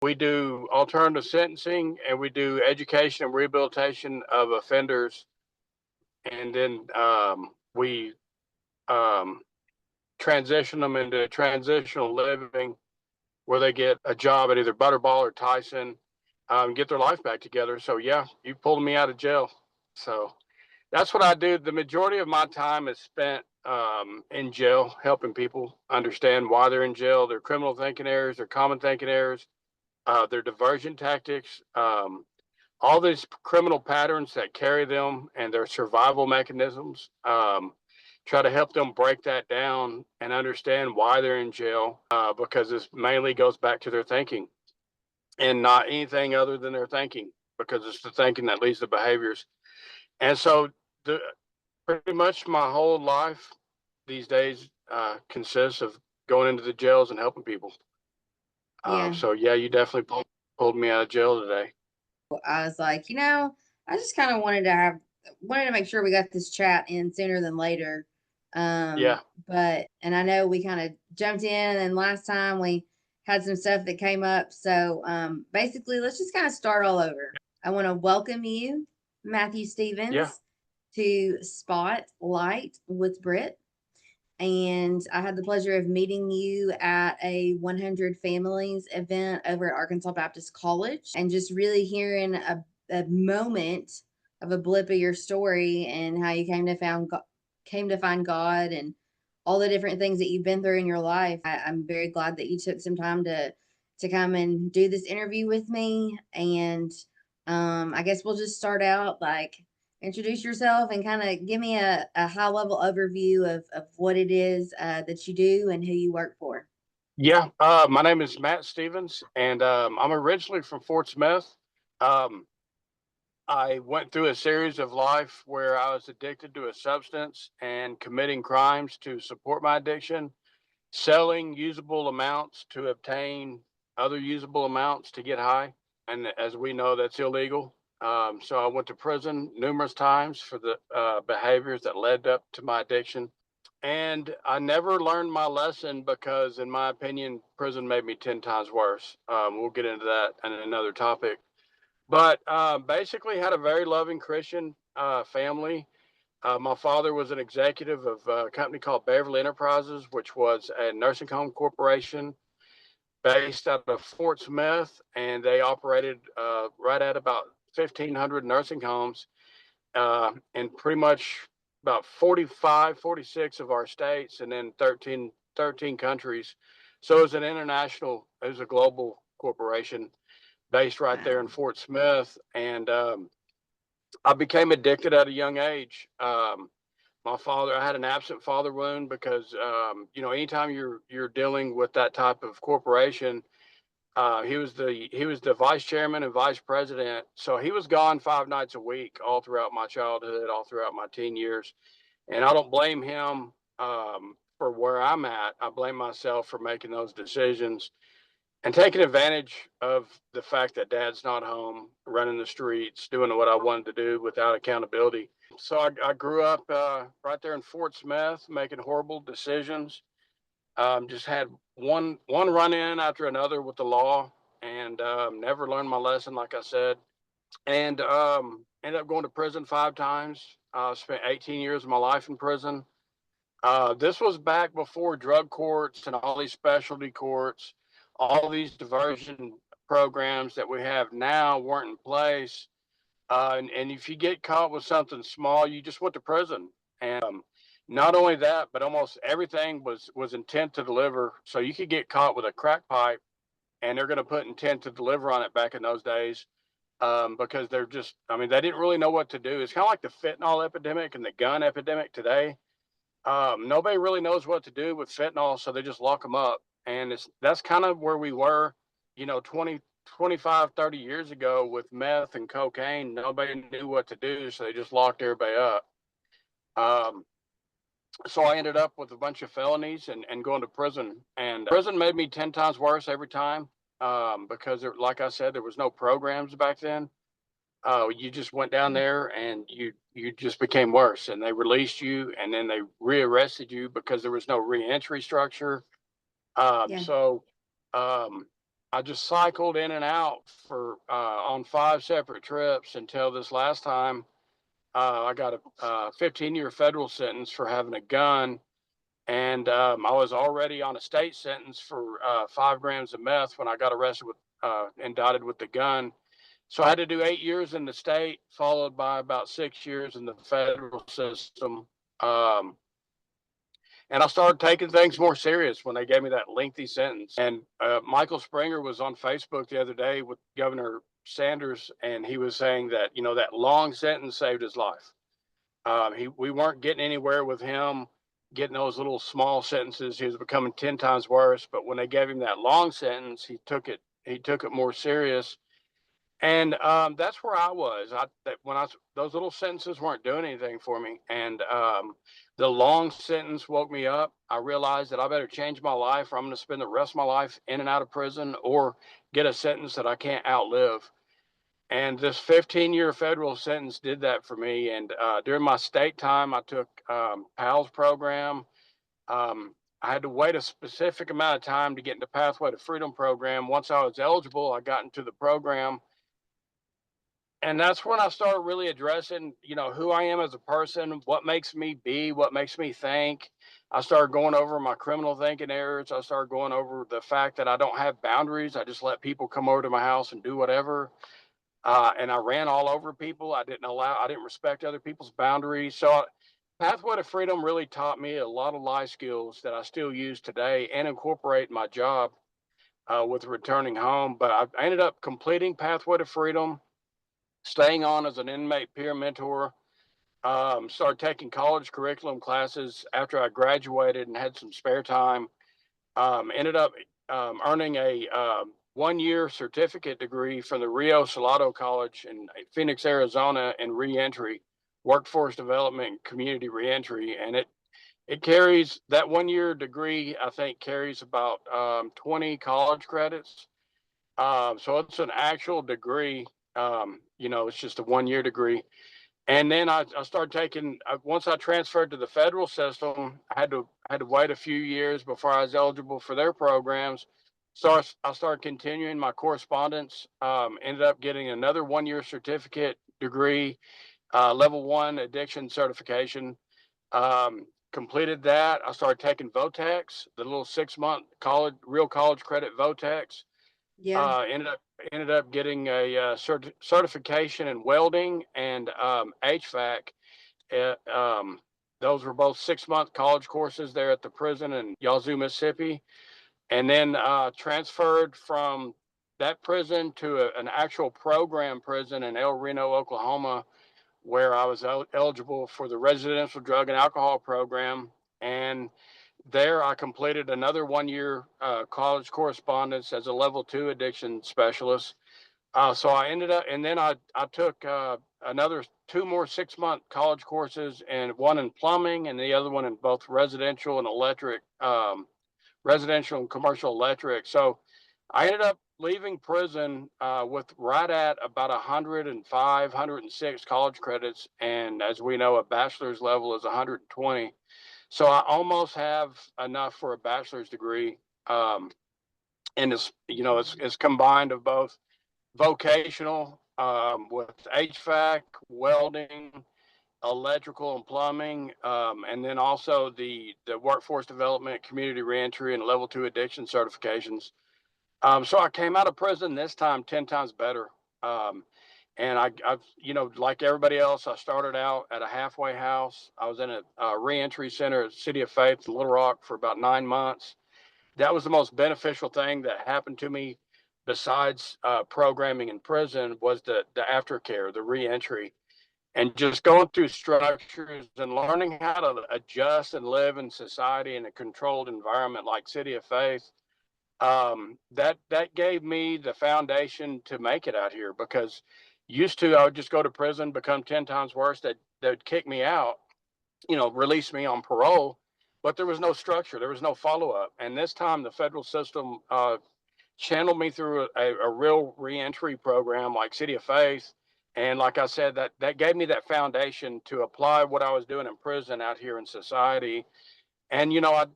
We do alternative sentencing, and we do education and rehabilitation of offenders. And then we um, transition them into transitional living where they get a job at either Butterball or Tyson, get their life back together. So, yeah, you pulled me out of jail. So that's what I do. The majority of my time is spent in jail, helping people understand why they're in jail, their criminal thinking errors, their common thinking errors, their diversion tactics, all these criminal patterns that carry them and their survival mechanisms. Try to help them break that down and understand why they're in jail, because this mainly goes back to their thinking and not anything other than their thinking, because it's the thinking that leads to behaviors. And so, the, pretty much my whole life these days consists of going into the jails and helping people. Yeah. So yeah, you definitely pulled me out of jail today. I was like, I just kind of wanted to make sure we got this chat in sooner than later. Um, Yeah, and I know we kind of jumped in, and then last time we had some stuff that came up. So, basically, let's just kind of start all over. I want to welcome you, Matthew yeah. Stevens, to Spotlight with Britt. And I had the pleasure of meeting you at a 100 Families event over at Arkansas Baptist College, and just really hearing a moment of a blip of your story and how you came to find God and all the different things that you've been through in your life. I'm very glad that you took some time to come and do this interview with me. And I guess we'll just start out like introduce yourself and kind of give me a high level overview of what it is that you do and who you work for. Yeah, my name is Matt Stevens, and I'm originally from Fort Smith. Um, I went through a series of life where I was addicted to a substance and committing crimes to support my addiction, selling usable amounts to obtain other usable amounts to get high. And as we know, that's illegal. So I went to prison numerous times for the behaviors that led up to my addiction. And I never learned my lesson because, in my opinion, prison made me 10 times worse. We'll get into that in another topic. But basically, had a very loving Christian family. My father was an executive of a company called Beverly Enterprises, which was a nursing home corporation based out of Fort Smith, and they operated right at about 1,500 nursing homes in pretty much about 45, 46 of our states, and then 13 countries. So it was a global corporation based right there in Wow. Fort Smith. And I became addicted at a young age. I had an absent father wound because, anytime you're dealing with that type of corporation, he was the vice chairman and vice president, so he was gone 5 nights a week all throughout my childhood, all throughout my teen years, and I don't blame him for where I'm at. I blame myself for making those decisions and taking advantage of the fact that dad's not home, running the streets, doing what I wanted to do without accountability. So I grew up right there in Fort Smith, making horrible decisions. Just had one run in after another with the law, and never learned my lesson, like I said, and ended up going to prison 5 times. Spent 18 years of my life in prison. This was back before drug courts and all these specialty courts, all these diversion programs that we have now weren't in place. And if you get caught with something small, you just went to prison. And not only that, but almost everything was intent to deliver. So you could get caught with a crack pipe, and they're going to put intent to deliver on it back in those days, because they didn't really know what to do. It's kind of like the fentanyl epidemic and the gun epidemic today. Nobody really knows what to do with fentanyl, so they just lock them up. And that's kind of where we were, 20, 25, 30 years ago with meth and cocaine. Nobody knew what to do, so they just locked everybody up. Um, so I ended up with a bunch of felonies and going to prison. And prison made me 10 times worse every time, because, like I said, there was no programs back then. You just went down there and you just became worse, and they released you, and then they rearrested you because there was no reentry structure. Yeah. So um, I just cycled in and out for on 5 separate trips until this last time. I got a 15-year federal sentence for having a gun, and I was already on a state sentence for 5 grams of meth when I got arrested with indicted with the gun. So I had to do 8 years in the state, followed by about 6 years in the federal system. Um, and I started taking things more serious when they gave me that lengthy sentence. And Michael Springer was on Facebook the other day with Governor Sanders, and he was saying that, that long sentence saved his life. We weren't getting anywhere with him getting those little small sentences. He was becoming 10 times worse. But when they gave him that long sentence, he took it more serious. And that's where I was. Those little sentences weren't doing anything for me, and the long sentence woke me up. I realized that I better change my life, or I'm going to spend the rest of my life in and out of prison, or get a sentence that I can't outlive. And this 15-year federal sentence did that for me. And during my state time, I took PALS program. I had to wait a specific amount of time to get into Pathway to Freedom program. Once I was eligible, I got into the program, and that's when I started really addressing, who I am as a person, what makes me be, what makes me think. I started going over my criminal thinking errors. I started going over the fact that I don't have boundaries. I just let people come over to my house and do whatever. And I ran all over people. I didn't respect other people's boundaries. So Pathway to Freedom really taught me a lot of life skills that I still use today and incorporate in my job with returning home. But I ended up completing Pathway to Freedom, staying on as an inmate peer mentor. Started taking college curriculum classes after I graduated and had some spare time. Ended up earning a 1 year certificate degree from the Rio Salado College in Phoenix, Arizona, in reentry, workforce development, and community reentry. And it carries that 1 year degree, I think, carries about 20 college credits. So it's an actual degree. It's just a 1 year degree. And then I started taking once I transferred to the federal system, I had to wait a few years before I was eligible for their programs. So I started continuing my correspondence. Ended up getting another 1 year certificate degree, level 1 addiction certification. Completed that. I started taking VOTEX, the little 6 month real college credit VOTEX. Yeah. Ended up getting a certification in welding and HVAC. Those were both 6 month college courses there at the prison in Yazoo, Mississippi, and then transferred from that prison to an actual program prison in El Reno, Oklahoma, where I was eligible for the residential drug and alcohol program. And there, I completed another 1 year college correspondence as a level 2 addiction specialist. So I ended up, and then I took another 2 more 6 month college courses, and one in plumbing, and the other one in both residential and electric, residential and commercial electric. So I ended up leaving prison with right at about 105, 106 college credits, and as we know, a bachelor's level is 120. So I almost have enough for a bachelor's degree, and it's combined of both vocational with HVAC, welding, electrical, and plumbing, and then also the workforce development, community reentry, and level 2 addiction certifications. So I came out of prison this time 10 times better. And I've, like everybody else, I started out at a halfway house. I was in a reentry center at City of Faith in Little Rock for about 9 months. That was the most beneficial thing that happened to me besides programming in prison, was the aftercare, the reentry, and just going through structures and learning how to adjust and live in society in a controlled environment like City of Faith. That gave me the foundation to make it out here, because used to I would just go to prison, become 10 times worse. They'd kick me out, release me on parole, but there was no structure, there was no follow up. And this time the federal system channeled me through a real reentry program like City of Faith. And like I said, that gave me that foundation to apply what I was doing in prison out here in society. And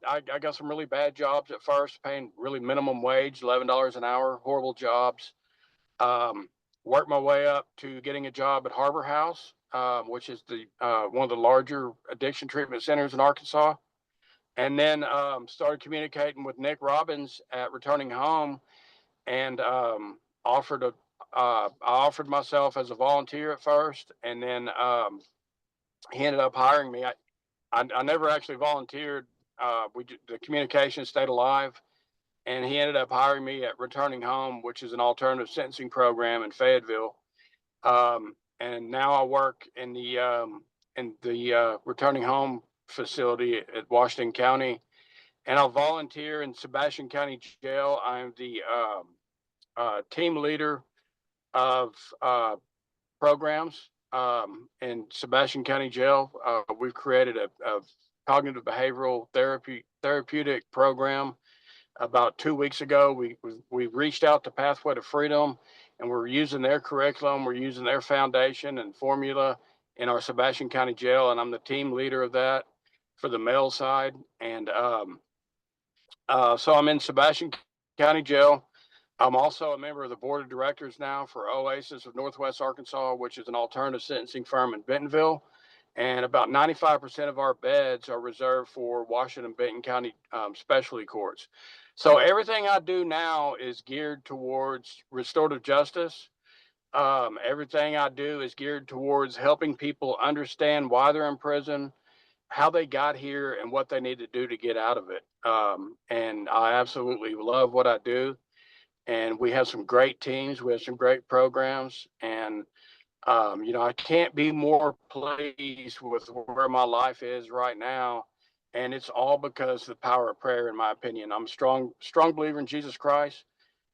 I got some really bad jobs at first, paying really minimum wage, $11 an hour, horrible jobs. Um, Worked my way up to getting a job at Harbor House, which is the one of the larger addiction treatment centers in Arkansas. And then started communicating with Nick Robbins at Returning Home, and offered a I offered myself as a volunteer at first, and then he ended up hiring me. I never actually volunteered. The communication stayed alive, and he ended up hiring me at Returning Home, which is an alternative sentencing program in Fayetteville. And now I work in the Returning Home facility at Washington County, and I'll volunteer in Sebastian County Jail. I'm the team leader of programs in Sebastian County Jail. We've created a cognitive behavioral therapeutic program. About 2 weeks ago, we reached out to Pathway to Freedom, and we're using their curriculum. We're using their foundation and formula in our Sebastian County Jail, and I'm the team leader of that for the male side. And so I'm in Sebastian County Jail. I'm also a member of the board of directors now for Oasis of Northwest Arkansas, which is an alternative sentencing firm in Bentonville. And about 95% of our beds are reserved for Washington and Benton County specialty courts. So everything I do now is geared towards restorative justice. Everything I do is geared towards helping people understand why they're in prison, how they got here, and what they need to do to get out of it. And I absolutely love what I do. And we have some great teams. We have some great programs. And I can't be more pleased with where my life is right now. And it's all because of the power of prayer, in my opinion. I'm a strong believer in Jesus Christ.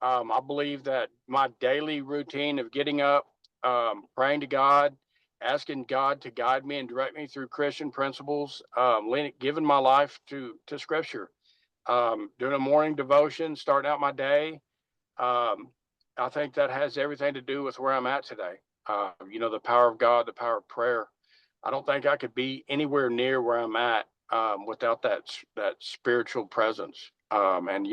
I believe that my daily routine of getting up, praying to God, asking God to guide me and direct me through Christian principles, giving my life to Scripture, doing a morning devotion, starting out my day. Um, I think that has everything to do with where I'm at today. The power of God, the power of prayer. I don't think I could be anywhere near where I'm at without that spiritual presence. And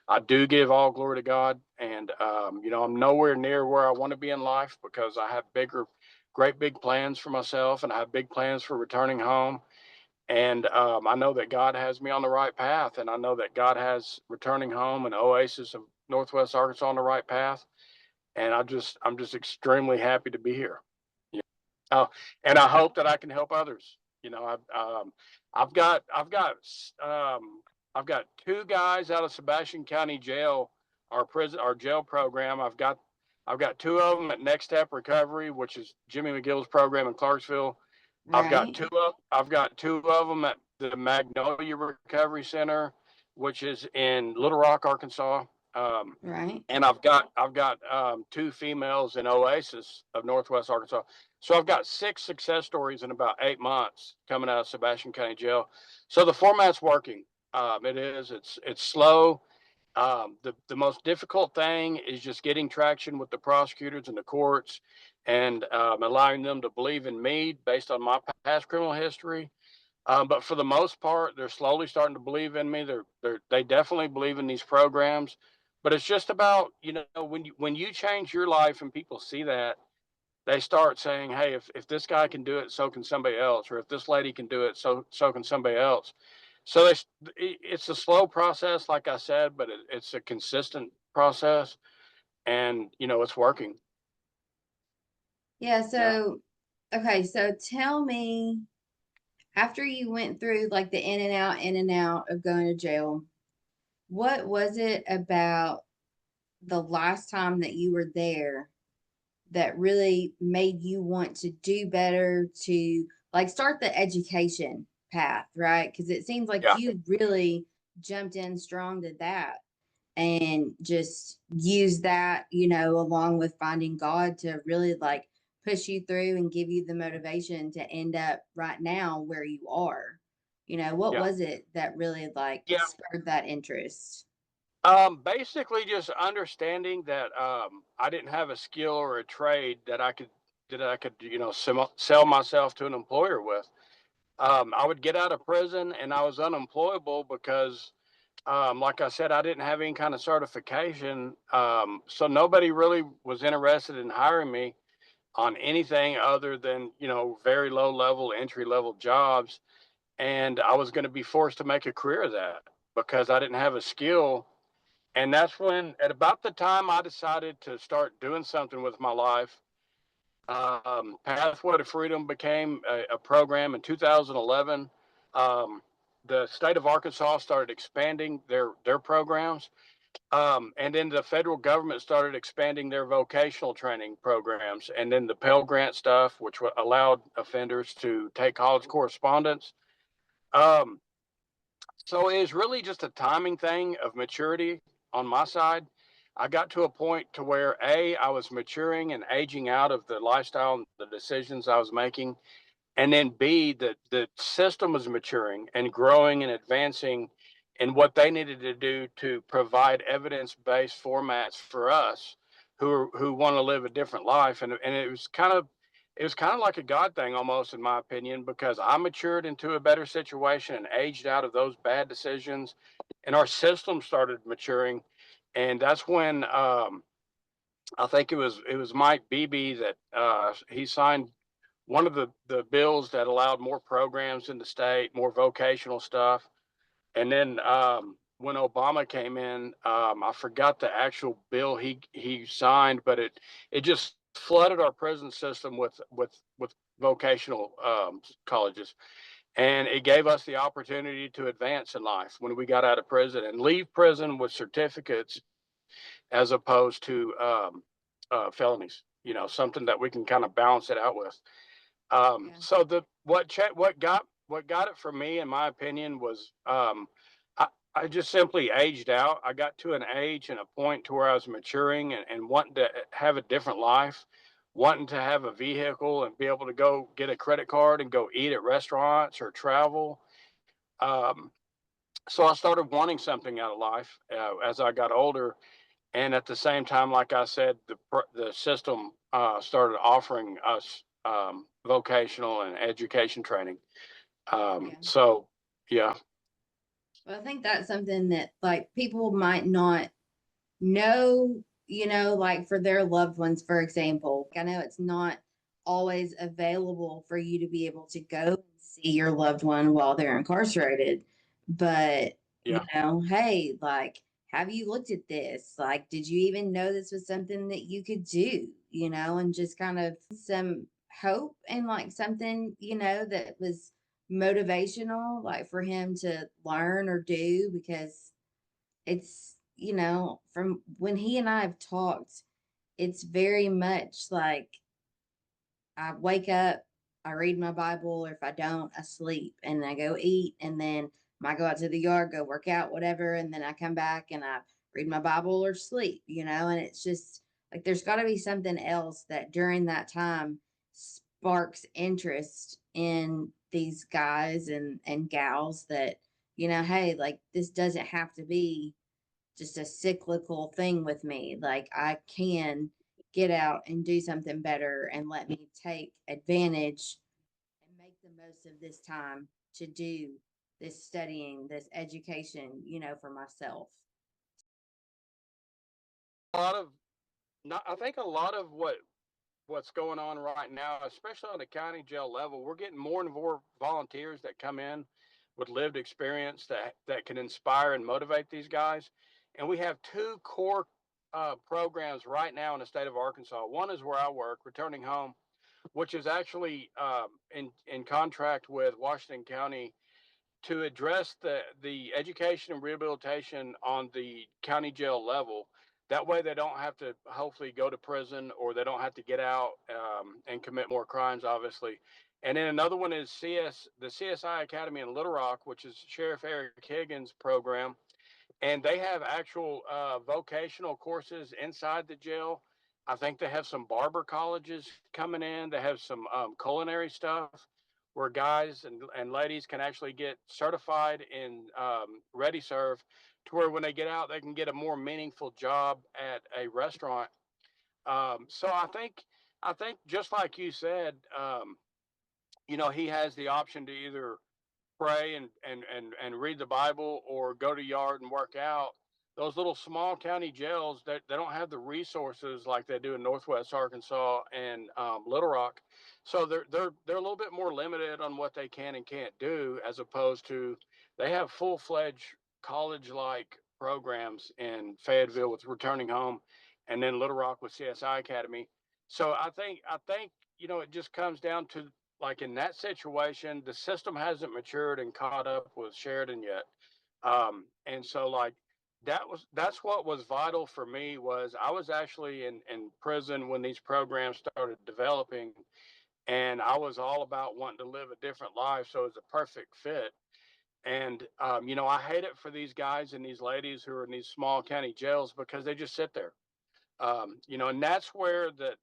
I do give all glory to God. And I'm nowhere near where I want to be in life because I have great big plans for myself, and I have big plans for returning home. And I know that God has me on the right path, and I know that God has Returning Home and Oasis of Northwest Arkansas on the right path. And I'm just extremely happy to be here. Yeah. Oh, and I hope that I can help others. I've got I've got two guys out of Sebastian County Jail, our jail program. I've got two of them at Next Step Recovery, which is Jimmy McGill's program in Clarksville. Right. I've got two of them at the Magnolia Recovery Center, which is in Little Rock, Arkansas. Um, Right. and I've got two females in Oasis of Northwest Arkansas. So I've got 6 success stories in about 8 months coming out of Sebastian County Jail. So the format's working. It is. It's slow. The most difficult thing is just getting traction with the prosecutors and the courts, and allowing them to believe in me based on my past criminal history. But for the most part, they're slowly starting to believe in me. They definitely believe in these programs. But it's just about when you change your life and people see that, they start saying, "Hey, if this guy can do it, so can somebody else," or if this lady can do it, so can somebody else. So it's a slow process, like I said, but it's a consistent process, and it's working. Yeah. Yeah, So, okay. So tell me, after you went through like the in and out of going to jail, what was it about the last time that you were there that really made you want to do better, to like start the education path, right? Because it seems like yeah, you really jumped in strong to that and just use that, along with finding God to really like push you through and give you the motivation to end up right now where you are. What yeah, was it that really like yeah. spurred that interest? Basically, just understanding that I didn't have a skill or a trade that I could sell myself to an employer with. I would get out of prison and I was unemployable because, like I said, I didn't have any kind of certification. So nobody really was interested in hiring me on anything other than, very low level, entry level jobs. And I was going to be forced to make a career of that because I didn't have a skill. And that's when, at about the time I decided to start doing something with my life, Pathway to Freedom became a program in 2011. Um, the state of Arkansas started expanding their programs, and then the federal government started expanding their vocational training programs, and then the Pell Grant stuff, which allowed offenders to take college correspondence. Um, so it was really just a timing thing of maturity on my side. I got to a point to where I was maturing and aging out of the lifestyle and the decisions I was making, and then B, the system was maturing and growing and advancing in what they needed to do to provide evidence-based formats for us who want to live a different life. And it was kind of like a God thing almost, in my opinion, because I matured into a better situation and aged out of those bad decisions, and our system started maturing. And that's when I think it was Mike Beebe that he signed one of the bills that allowed more programs in the state, more vocational stuff. And then when Obama came in, I forgot the actual bill he signed, but it just flooded our prison system with vocational colleges, and it gave us the opportunity to advance in life when we got out of prison and leave prison with certificates as opposed to felonies. Something that we can kind of balance it out with. Yeah. So what got it for me, in my opinion, was I, I just simply aged out. I got to an age and a point to where I was maturing and wanting to have a different life, wanting to have a vehicle and be able to go get a credit card and go eat at restaurants or travel. Um, so I started wanting something out of life as I got older, and at the same time, like I said, the system started offering us vocational and education training. Yeah. So yeah, Well, I think that's something that like people might not know, like for their loved ones, for example. I know it's not always available for you to be able to go and see your loved one while they're incarcerated. But, yeah. hey, like, have you looked at this? Like, did you even know this was something that you could do, and just kind of some hope and like something, that was motivational, like for him to learn or do because it's, from when he and I have talked, it's very much like I wake up, I read my Bible, or if I don't, I sleep and I go eat and then I might go out to the yard, go work out, whatever, and then I come back and I read my Bible or sleep, and it's just like there's got to be something else that during that time sparks interest in these guys and gals that, hey, like this doesn't have to be just a cyclical thing with me. Like I can get out and do something better and let me take advantage and make the most of this time to do this studying, this education, for myself. A lot of not, I think a lot of what's going on right now, especially on the county jail level, we're getting more and more volunteers that come in with lived experience that can inspire and motivate these guys. And we have two core programs right now in the state of Arkansas. One is where I work, Returning Home, which is actually in contract with Washington County to address the education and rehabilitation on the county jail level. That way, they don't have to hopefully go to prison, or they don't have to get out and commit more crimes, obviously. And then another one is the CSI Academy in Little Rock, which is Sheriff Eric Higgins' program, and they have actual vocational courses inside the jail. I think they have some barber colleges coming in. They have some culinary stuff where guys and ladies can actually get certified in Ready Serve, to where when they get out, they can get a more meaningful job at a restaurant. So I think just like you said, he has the option to either pray and read the Bible or go to yard and work out. Those little small county jails that they don't have the resources like they do in Northwest Arkansas and Little Rock, so they're a little bit more limited on what they can and can't do, as opposed to they have full-fledged college-like programs in Fayetteville with returning home, and then Little Rock with CSI Academy. So I think it just comes down to, like, in that situation, the system hasn't matured and caught up with Sheridan yet. And so, like, that's what was vital for me. Was I was actually in prison when these programs started developing, and I was all about wanting to live a different life, so it was a perfect fit. And I hate it for these guys and these ladies who are in these small county jails because they just sit there. And that's where the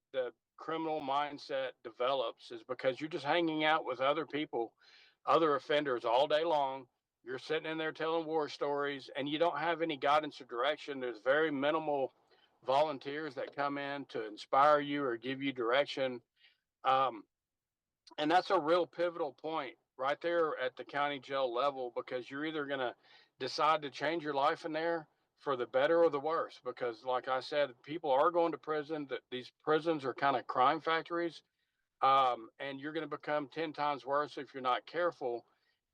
criminal mindset develops, is because you're just hanging out with other people, other offenders all day long. You're sitting in there telling war stories, and you don't have any guidance or direction. There's very minimal volunteers that come in to inspire you or give you direction. Um, and that's a real pivotal point right there at the county jail level, because you're either going to decide to change your life in there for the better or the worse. Because, like I said, people are going to prison. That these prisons are kind of crime factories, and you're going to become 10 times worse if you're not careful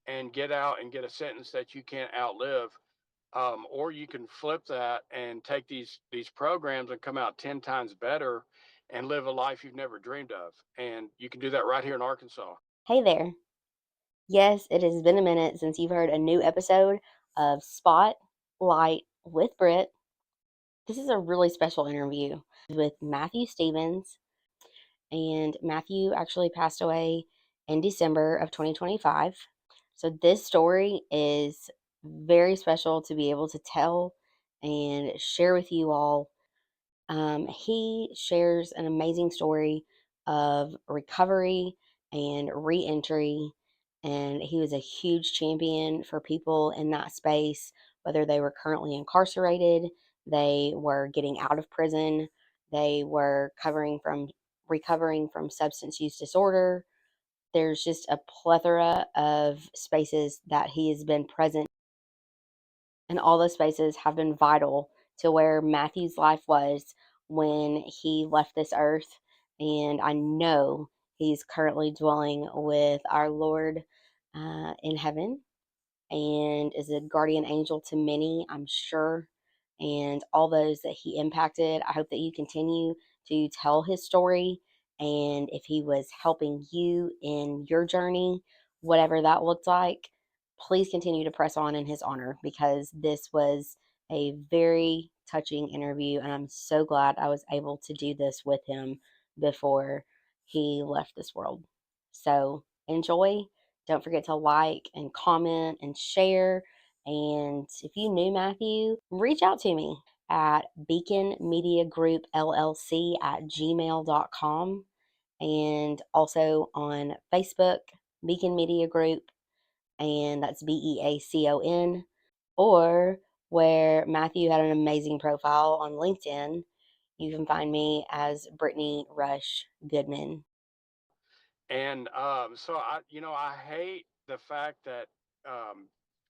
and get out and get a sentence that you can't outlive. Or you can flip that and take these programs and come out 10 times better and live a life you've never dreamed of. And you can do that right here in Arkansas. Hey there. Yes, it has been a minute since you've heard a new episode of Spotlight with Britt. This is a really special interview with Matthew Stevens, and Matthew actually passed away in December of 2025. So this story is very special to be able to tell and share with you all. He shares an amazing story of recovery and reentry, and he was a huge champion for people in that space, whether they were currently incarcerated, they were getting out of prison, they were recovering from substance use disorder. There's just a plethora of spaces that he has been present, and all those spaces have been vital to where Matthew's life was when he left this earth. And I know he's currently dwelling with our Lord in heaven, and is a guardian angel to many, I'm sure, and all those that he impacted. I hope that you continue to tell his story, and if he was helping you in your journey, whatever that looked like, please continue to press on in his honor, because this was a very touching interview, and I'm so glad I was able to do this with him before he left this world. So enjoy. Don't forget to like and comment and share. And if you knew Matthew, reach out to me at Beacon Media Group LLC at gmail.com, and also on Facebook, Beacon Media Group, and that's BEACON, or where Matthew had an amazing profile on LinkedIn. You can find me as Brittany Rush Goodman. And so I hate the fact that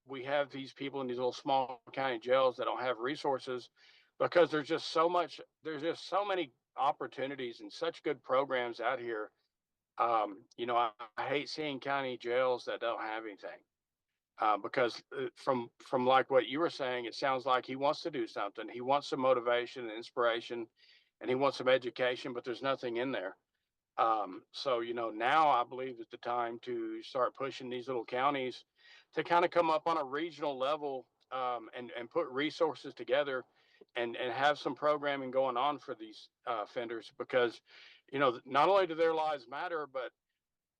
we have these people in these little small county jails that don't have resources, because there's just so many opportunities and such good programs out here. I hate seeing county jails that don't have anything. Because from like what you were saying, it sounds like he wants to do something. He wants some motivation and inspiration, and he wants some education, but there's nothing in there. So now I believe is the time to start pushing these little counties to kind of come up on a regional level, and put resources together, and have some programming going on for these offenders, because not only do their lives matter, but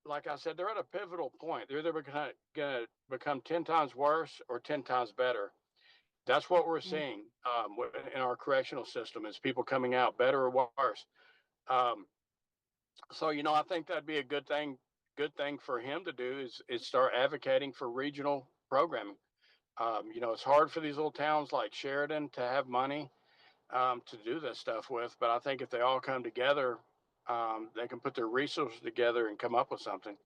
like I said, they're at a pivotal point. They're either going to become 10 times worse or 10 times better. That's what we're seeing in our correctional system, is people coming out better or worse. Um, so I think that'd be a good thing for him to do, is start advocating for regional programming. It's hard for these little towns like Sheridan to have money to do this stuff with, but I think if they all come together, they can put their resources together and come up with something.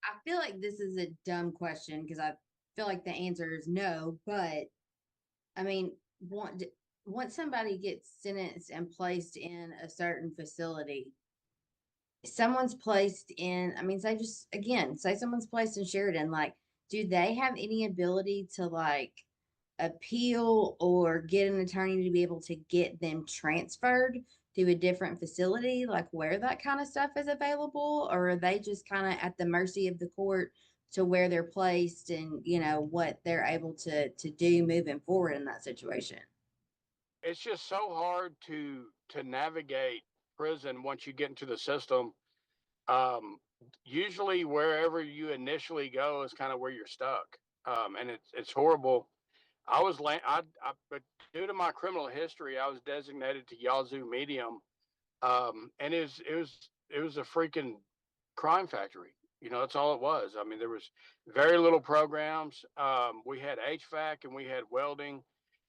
I feel like this is a dumb question because I feel like the answer is no, but I mean, once somebody gets sentenced and placed in a certain facility, someone's placed in, I mean, say someone's placed in Sheridan, like, do they have any ability to like appeal or get an attorney to be able to get them transferred to a different facility, like where that kind of stuff is available? Or are they just kind of at the mercy of the court to where they're placed and, what they're able to do moving forward in that situation? It's just so hard to navigate prison once you get into the system. Um, Usually, wherever you initially go is kind of where you're stuck, and it's horrible. But due to my criminal history, I was designated to Yazoo Medium, and it was a freaking crime factory. That's all it was. I mean, there was very little programs. We had HVAC and we had welding,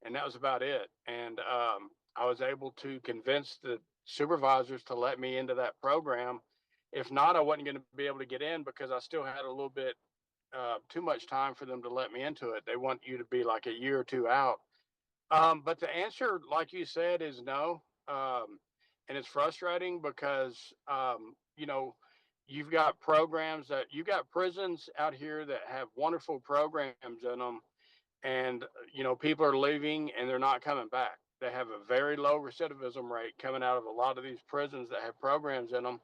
and that was about it. And I was able to convince the supervisors to let me into that program. If not, I wasn't going to be able to get in because I still had a little bit too much time for them to let me into it. They want you to be like a year or two out. But the answer, like you said, is no. And it's frustrating because, you've got prisons out here that have wonderful programs in them. And, people are leaving and they're not coming back. They have a very low recidivism rate coming out of a lot of these prisons that have programs in them.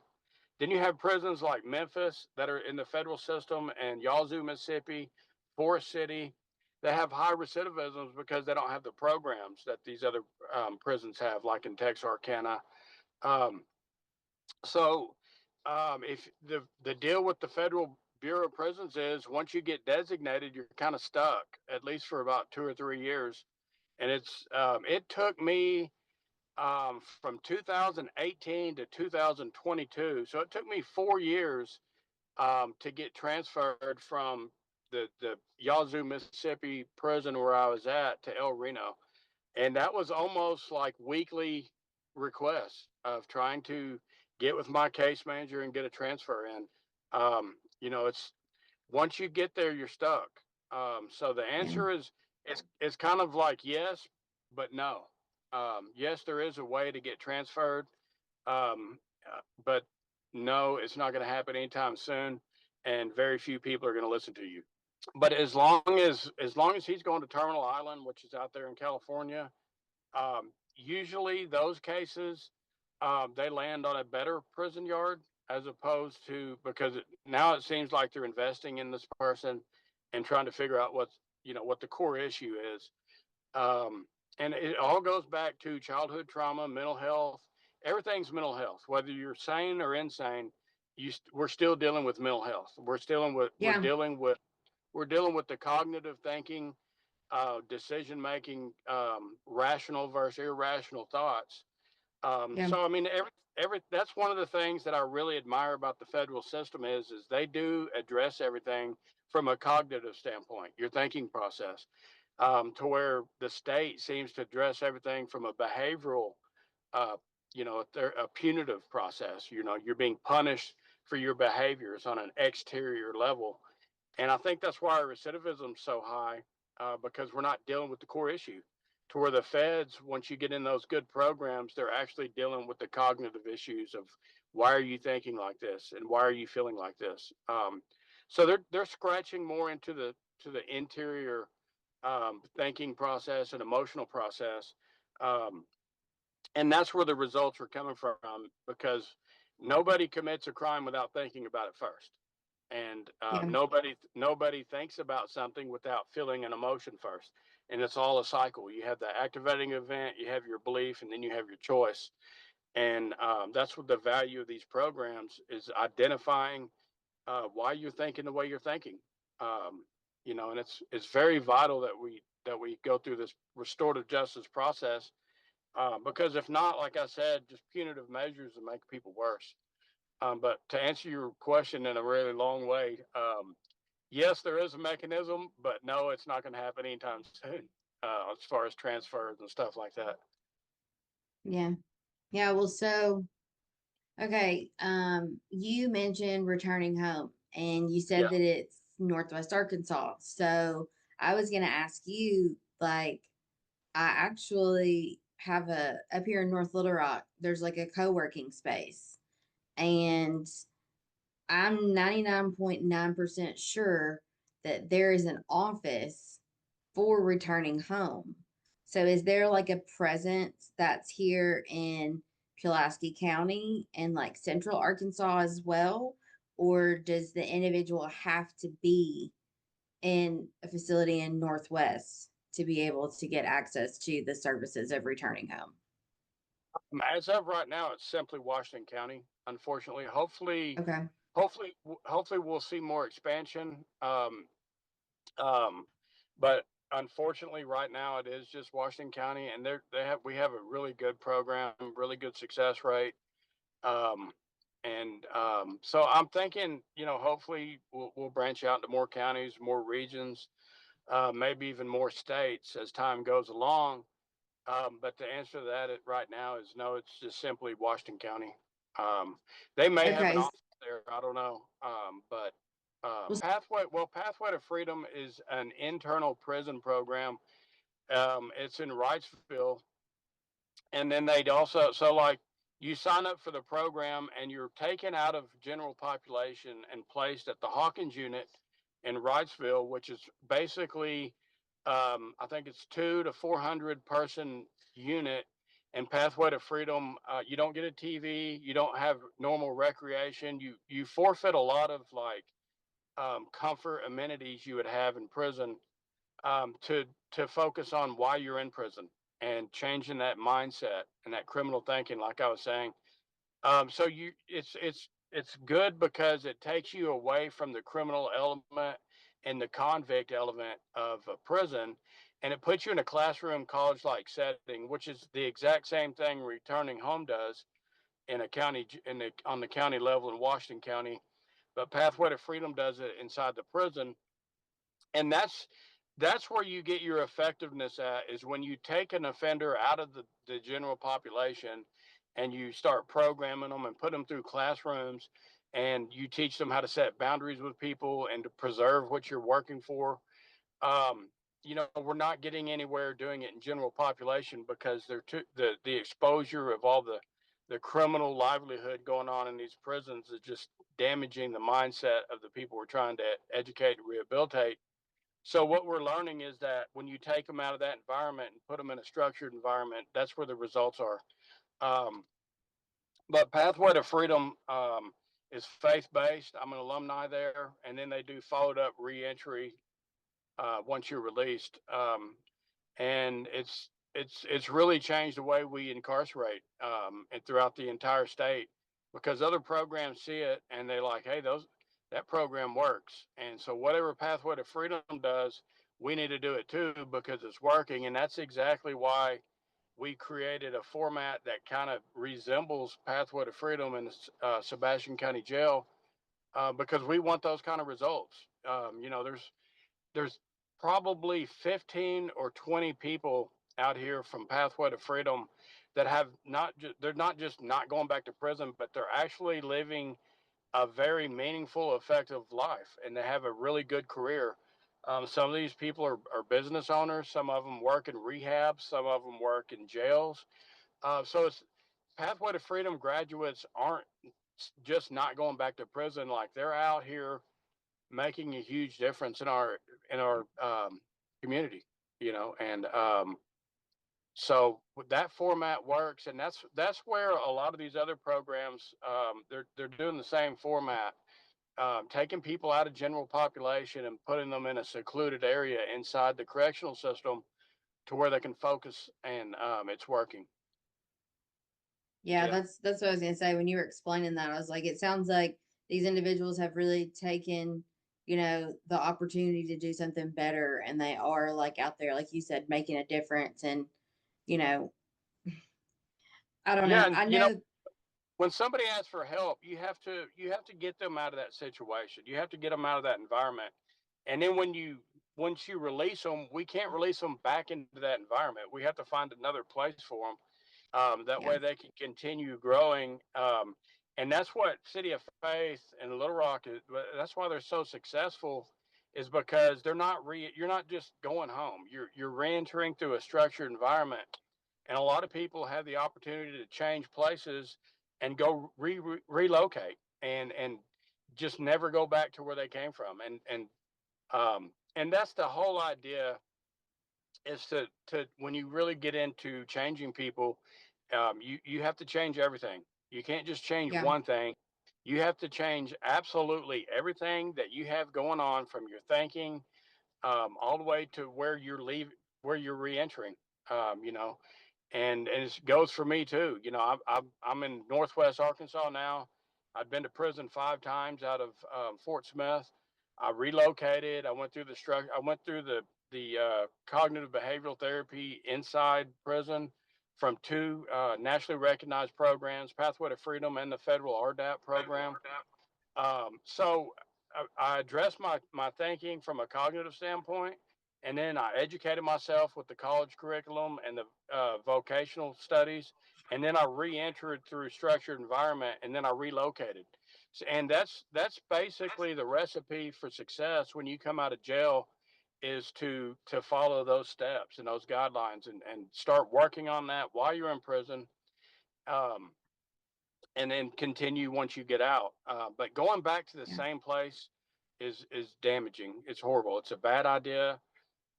Then you have prisons like Memphis that are in the federal system and Yazoo, Mississippi, Forest City. They have high recidivisms because they don't have the programs that these other prisons have, like in Texarkana. Um, if the deal with the Federal Bureau of Prisons is once you get designated, you're kind of stuck at least for about 2 or 3 years. And it took me from 2018 to 2022. So it took me 4 years to get transferred from the Yazoo, Mississippi prison where I was at to El Reno. And that was almost like weekly requests of trying to get with my case manager and get a transfer in. It's once you get there, you're stuck. So the Yeah. answer is it's kind of like yes, but no. Yes, there is a way to get transferred, but no, it's not going to happen anytime soon, and very few people are going to listen to you. But as long as he's going to Terminal Island, which is out there in California, usually those cases they land on a better prison yard as opposed to because now it seems like they're investing in this person and trying to figure out what the core issue is. Um, and it all goes back to childhood trauma, mental health. Everything's mental health, whether you're sane or insane. We're still dealing with mental health. Yeah. We're dealing with the cognitive thinking, decision making, rational versus irrational thoughts. Yeah. So I mean, every that's one of the things that I really admire about the federal system is they do address everything from a cognitive standpoint, your thinking process, to where the state seems to address everything from a behavioral, uh, a punitive process. You're being punished for your behaviors on an exterior level, and I think that's why our recidivism is so high, because we're not dealing with the core issue. To where the feds, once you get in those good programs, they're actually dealing with the cognitive issues of why are you thinking like this and why are you feeling like this. So they're scratching more into the interior thinking process and emotional process, um, and that's where the results are coming from because nobody commits a crime without thinking about it first, and Yeah. nobody thinks about something without feeling an emotion first, and it's all a cycle. You have the activating event, you have your belief, and then you have your choice. And that's what the value of these programs is: identifying why you're thinking the way you're thinking. um, and it's very vital that we go through this restorative justice process, because if not, like I said, just punitive measures will make people worse. But to answer your question in a really long way, yes, there is a mechanism, but no, it's not going to happen anytime soon, as far as transfers and stuff like that. Yeah. Yeah. Well, so, okay. You mentioned returning home. and you said Yeah. that it's Northwest Arkansas. So I was going to ask you, like, I actually have up here in North Little Rock, there's like a co-working space, and I'm 99.9% sure that there is an office for returning home. So is there like a presence that's here in Pulaski County and like central Arkansas as well? Or does the individual have to be in a facility in Northwest to be able to get access to the services of returning home? As of right now, it's simply Washington County. Unfortunately, hopefully, Okay. hopefully we'll see more expansion. Um, but unfortunately, right now it is just Washington County, and we have a really good program, really good success rate. Um, so I'm thinking, hopefully we'll branch out into more counties, more regions, maybe even more states as time goes along. But the answer to that right now is no. It's just simply Washington County. Um, they may have an Okay. office there. I don't know. But Well, Pathway to Freedom is an internal prison program. It's in Wrightsville, and then they'd also like you sign up for the program and you're taken out of general population and placed at the Hawkins unit in Wrightsville, which is basically I think it's 200 to 400 person unit. And Pathway to Freedom, you don't get a TV, you don't have normal recreation, you forfeit a lot of like comfort amenities you would have in prison, to focus on why you're in prison and changing that mindset and that criminal thinking, like I was saying. So it's good because it takes you away from the criminal element and the convict element of a prison, and it puts you in a classroom, college-like setting, which is the exact same thing returning home does in a county on the county level in Washington County. But Pathway to Freedom does it inside the prison, and that's where you get your effectiveness at, is when you take an offender out of the general population and you start programming them and put them through classrooms, and you teach them how to set boundaries with people and to preserve what you're working for. um, we're not getting anywhere doing it in general population because the exposure of all the criminal livelihood going on in these prisons is just damaging the mindset of the people we're trying to educate and rehabilitate. So what we're learning is that when you take them out of that environment and put them in a structured environment, that's where the results are. Um, but Pathway to Freedom is faith based. I'm an alumni there, and then they do followed up reentry once you're released. And it's really changed the way we incarcerate, and throughout the entire state, because other programs see it and they like, hey, that program works, and so whatever Pathway to Freedom does, we need to do it too because it's working. And that's exactly why we created a format that kind of resembles Pathway to Freedom in the Sebastian County Jail, because we want those kind of results. There's probably 15 or 20 people out here from Pathway to Freedom that have they're not just not going back to prison, but they're actually living a very meaningful, effective life, and they have a really good career. Some of these people are business owners. Some of them work in rehab. Some of them work in jails. So it's Pathway to Freedom graduates aren't just not going back to prison. Like, they're out here making a huge difference in our community, and so that format works, and that's where a lot of these other programs, they're doing the same format, taking people out of general population and putting them in a secluded area inside the correctional system to where they can focus, and it's working. yeah, Yeah. that's what I was gonna say. When you were explaining that, I was like, it sounds like these individuals have really taken, the opportunity to do something better, and they are like out there, like you said, making a difference. And you know, I don't Yeah, know. and I know. when somebody asks for help, you have to get them out of that situation. You have to get them out of that environment. And then once you release them, we can't release them back into that environment. We have to find another place for them. That Yeah. way they can continue growing. And that's what City of Faith and Little Rock is. That's why they're so successful, is because you're not just going home. You're reentering through a structured environment, and a lot of people have the opportunity to change places and go relocate and just never go back to where they came from. And that's the whole idea, is to when you really get into changing people, you have to change everything. You can't just change Yeah. one thing. You have to change absolutely everything that you have going on, from your thinking, all the way to where you're reentering. You know, and it goes for me too. You know, I'm in Northwest Arkansas now. I've been to prison 5 times out of Fort Smith. I relocated. I went through the structure. I went through the cognitive behavioral therapy inside prison from 2 nationally recognized programs, Pathway to Freedom and the federal RDAP program. So I addressed my thinking from a cognitive standpoint, and then I educated myself with the college curriculum and the vocational studies, and then I re-entered through structured environment, and then I relocated. And that's basically the recipe for success when you come out of jail, is to follow those steps and those guidelines, and start working on that while you're in prison. Um, and then continue once you get out. But going back to the Yeah. same place is damaging. It's horrible. It's a bad idea.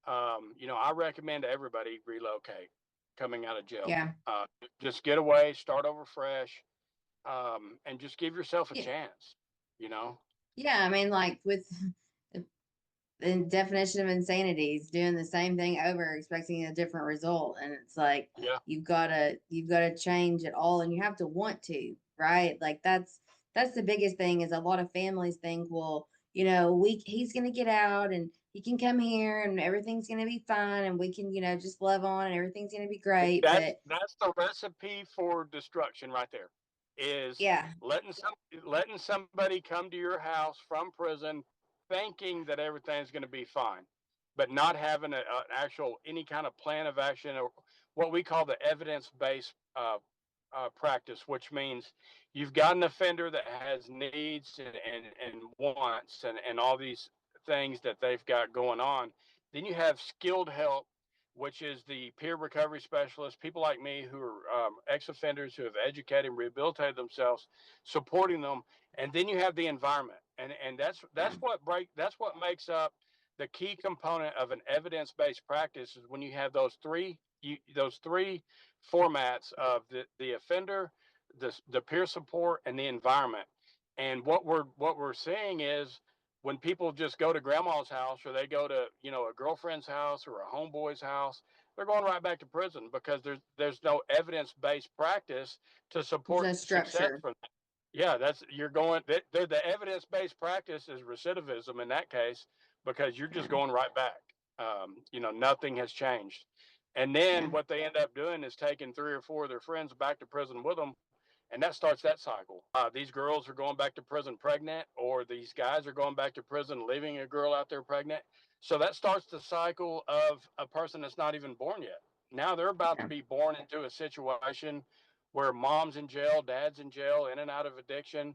You know, I recommend everybody relocate coming out of jail. Yeah. Just get away, start over fresh, and just give yourself a Yeah. chance. You know. Yeah. I mean, like with the definition of insanity is doing the same thing over, expecting a different result. And it's like, Yeah. you've gotta change it all, and you have to want to, right? Like that's the biggest thing, is a lot of families think, well, he's gonna get out and he can come here and everything's gonna be fine and we can, just love on and everything's gonna be great. That's But that's the recipe for destruction right there. Is yeah, letting somebody come to your house from prison thinking that everything's going to be fine, but not having an actual any kind of plan of action, or what we call the evidence-based practice, which means you've got an offender that has needs and wants and all these things that they've got going on. Then you have skilled help, which is the peer recovery specialists, people like me who are ex-offenders who have educated and rehabilitated themselves, supporting them. And then you have the environment, and yeah, that's what makes up the key component of an evidence-based practice, is when you have those three formats of the offender, the peer support, and the environment. And what we're seeing is, when people just go to grandma's house, or they go to a girlfriend's house or a homeboy's house, they're going right back to prison, because there's no evidence-based practice to there's support no success structure. from that. Yeah, that's you're going. The evidence-based practice is recidivism in that case, because you're just Yeah, going right back. Nothing has changed. And yeah, then what they end up doing is taking 3 or 4 of their friends back to prison with them, and that starts that cycle. These girls are going back to prison pregnant, or these guys are going back to prison leaving a girl out there pregnant. So that starts the cycle of a person that's not even born yet. Now they're about to yeah, be born into a situation where mom's in jail, dad's in jail, in and out of addiction,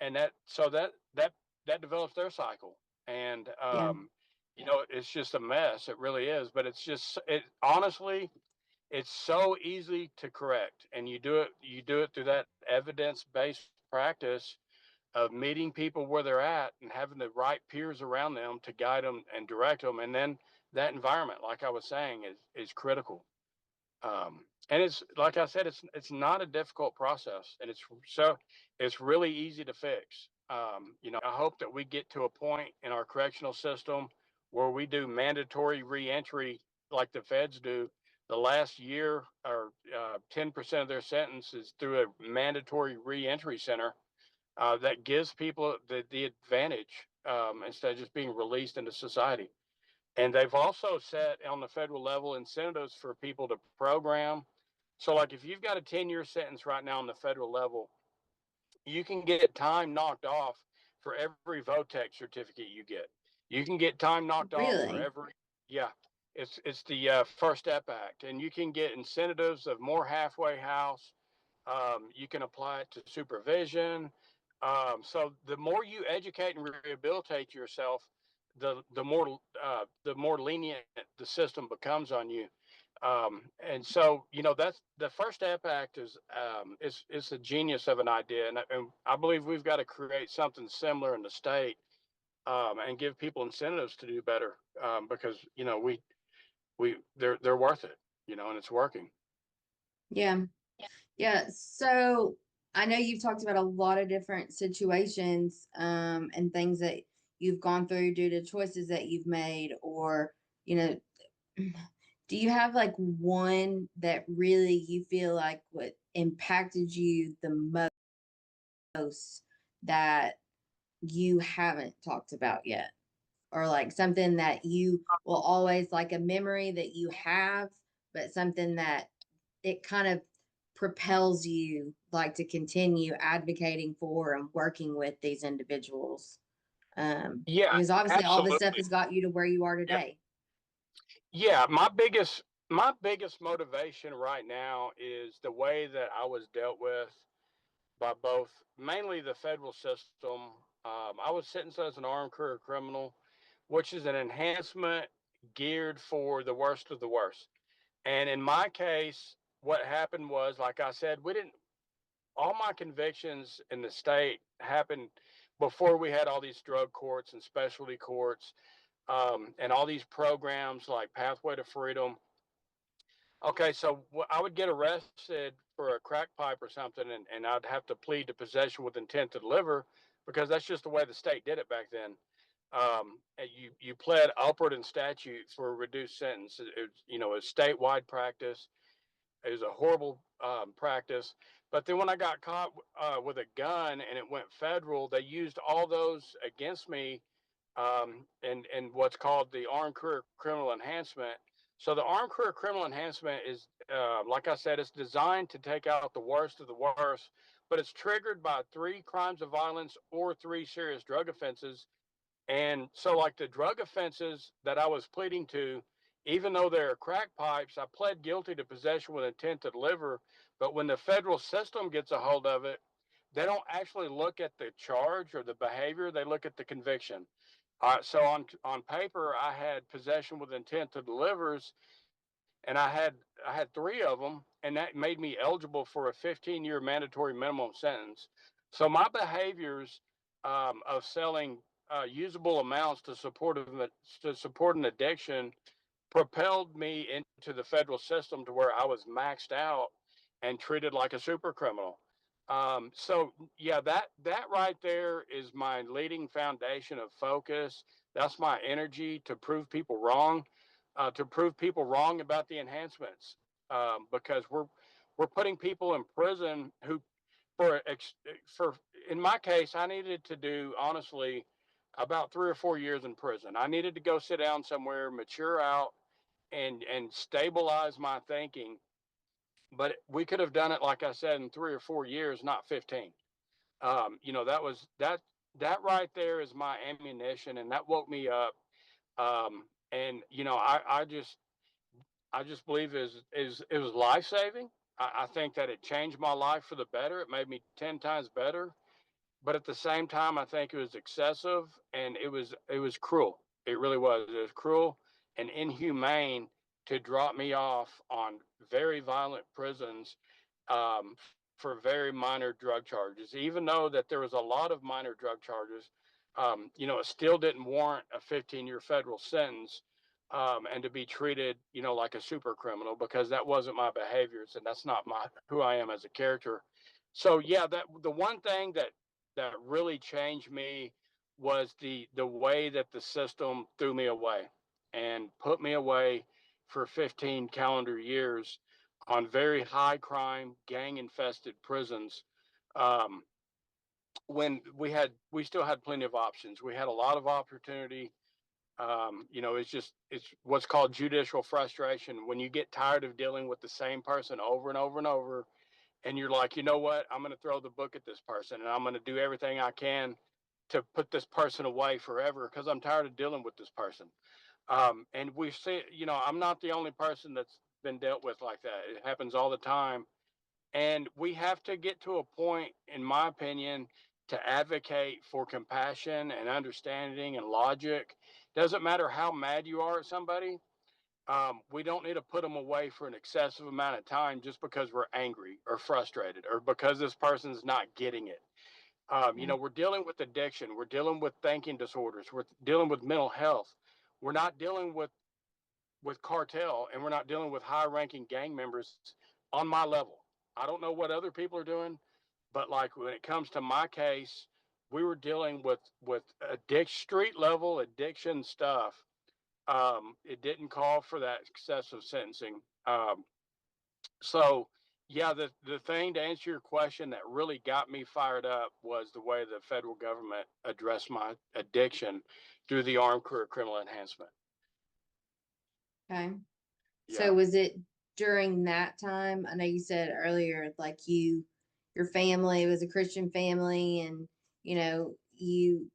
and that develops their cycle. And yeah, it's just a mess. It really is. But it honestly, it's so easy to correct, and you do it through that evidence-based practice of meeting people where they're at and having the right peers around them to guide them and direct them. And then that environment, like I was saying, is critical. And it's, like I said, it's not a difficult process, and it's really easy to fix. I hope that we get to a point in our correctional system where we do mandatory reentry like the feds do. The last year, or 10% of their sentence is through a mandatory reentry center, that gives people the advantage, instead of just being released into society. And they've also set on the federal level incentives for people to program. So, like, if you've got a 10-year sentence right now on the federal level, you can get time knocked off for every VOTEC certificate you get. You can get time knocked off for really, every, yeah. It's the First Step Act, and you can get incentives of more halfway house, You can apply it to supervision. So the more you educate and rehabilitate yourself, the more lenient the system becomes on you. And so, that's the First Step Act is a genius of an idea, and I believe we've got to create something similar in the state, and give people incentives to do better, because they're worth it, and it's working. Yeah. Yeah. So I know you've talked about a lot of different situations, and things that you've gone through due to choices that you've made, or, you know, do you have like one that really you feel like what impacted you the most that you haven't talked about yet? Or like something that you will always, like a memory that you have, but something that it kind of propels you like to continue advocating for and working with these individuals. Yeah, Because obviously all this stuff absolutely. has got you to where you are Yeah, today. yeah. My biggest motivation right now is the way that I was dealt with by both, mainly the federal system. I was sentenced as an armed career criminal, which is an enhancement geared for the worst of the worst. And in my case, what happened was, like I said, we didn't. All my convictions in the state happened before we had all these drug courts and specialty courts, and all these programs like Pathway to Freedom. Okay, so I would get arrested for a crack pipe or something, and I'd have to plead to possession with intent to deliver, because that's just the way the state did it back then. And you pled upward in statute for a reduced sentence. It was statewide practice. It was a horrible, practice. But then when I got caught, with a gun and it went federal, they used all those against me, and what's called the Armed Career Criminal Enhancement. So the Armed Career Criminal Enhancement is, like I said, it's designed to take out the worst of the worst, but it's triggered by 3 crimes of violence or 3 serious drug offenses. And so, like the drug offenses that I was pleading to, even though they're crack pipes, I pled guilty to possession with intent to deliver. But when the federal system gets a hold of it, they don't actually look at the charge or the behavior; they look at the conviction. So on paper, I had possession with intent to delivers, and I had 3 of them, and that made me eligible for a 15-year mandatory minimum sentence. So my behaviors, of selling, usable amounts to support an addiction propelled me into the federal system to where I was maxed out and treated like a super criminal. So yeah, that right there is my leading foundation of focus. That's my energy to prove people wrong about the enhancements, because we're putting people in prison who, for in my case, I needed to do, honestly, about 3 or 4 years in prison. I needed to go sit down somewhere, mature out, and stabilize my thinking. But we could have done it, like I said, in 3 or 4 years, not 15. That right there is my ammunition, and that woke me up. And I just believe it was life saving. I think that it changed my life for the better. It made me 10 times better. But at the same time, I think it was excessive, and it was cruel. It really was. It was cruel and inhumane to drop me off on very violent prisons, um, for very minor drug charges. Even though that there was a lot of minor drug charges, it still didn't warrant a 15-year federal sentence, and to be treated, like a super criminal, because that wasn't my behaviors, and that's not my who I am as a character. So yeah, that the one thing that really changed me was the way that the system threw me away and put me away for 15 calendar years on very high crime, gang infested prisons. Um, when we still had plenty of options. We had a lot of opportunity. It's what's called judicial frustration. When you get tired of dealing with the same person over and over and over, and you're like, you know what, I'm going to throw the book at this person, and I'm going to do everything I can to put this person away forever, because I'm tired of dealing with this person. And we see, I'm not the only person that's been dealt with like that. It happens all the time. And we have to get to a point, in my opinion, to advocate for compassion and understanding and logic. Doesn't matter how mad you are at somebody. We don't need to put them away for an excessive amount of time just because we're angry or frustrated or because this person's not getting it. Yeah. We're dealing with addiction. We're dealing with thinking disorders. We're dealing with mental health. We're not dealing with cartel, and we're not dealing with high-ranking gang members on my level. I don't know what other people are doing, but like when it comes to my case, we were dealing with street level addiction stuff. It didn't call for that excessive sentencing. So yeah, the thing to answer your question that really got me fired up was the way the federal government addressed my addiction through the Armed Career Criminal Enhancement. Okay. Yeah. So was it during that time? I know you said earlier, like your family was a Christian family, and you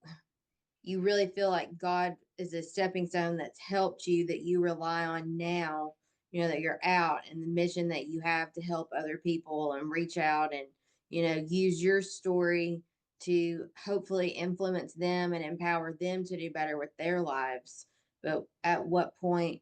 really feel like God is a stepping stone that's helped you, that you rely on now, that you're out, and the mission that you have to help other people and reach out and, use your story to hopefully influence them and empower them to do better with their lives. But at what point,